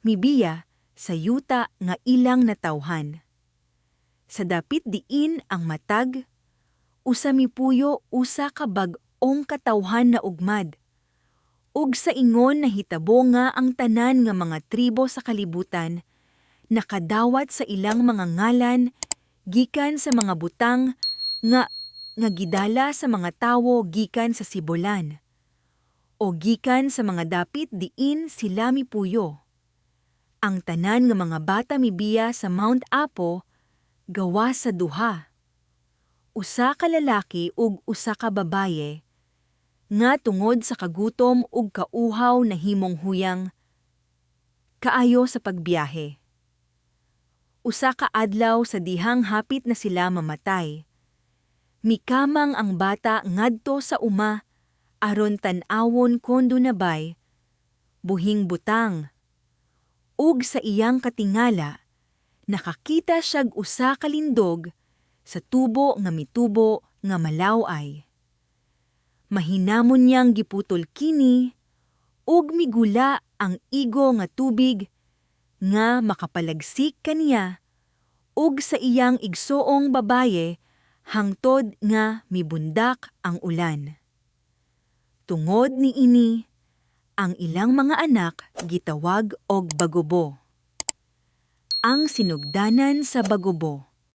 mibiya sa yuta nga ilang natawhan. Sa dapit diin ang matag, usa mipuyo usa ka bag-ong katawhan na ugmad. Ug sa ingon na hitabo nga ang tanan nga mga tribo sa kalibutan, nakadawat sa ilang mga ngalan, gikan sa mga butang nga gidala sa mga tawo gikan sa sibulan, o gikan sa mga dapit diin sila mipuyo. Ang tanan nga mga bata mibiya sa Mount Apo, gawa sa duha. Usa ka lalaki ug usa ka babaye, nga tungod sa kagutom ug kauhaw na himong huyang, kaayo sa pagbiyahe. Usa ka adlaw sa dihang hapit na sila mamatay, mikamang ang bata ngadto sa uma aron tan-awon kon dunabay buhing butang. Ug sa iyang katingala, nakakita siyag usa ka lindog sa tubo nga mitubo nga malaway. Mahinamon niyang giputol kini ug migula ang igo nga tubig nga makapalagsik kaniya ug sa iyang igsoong babaye hangtod nga mibundak ang ulan. Tungod ni ini, ang ilang mga anak gitawag og Bagubo. Ang sinugdanan sa Bagubo.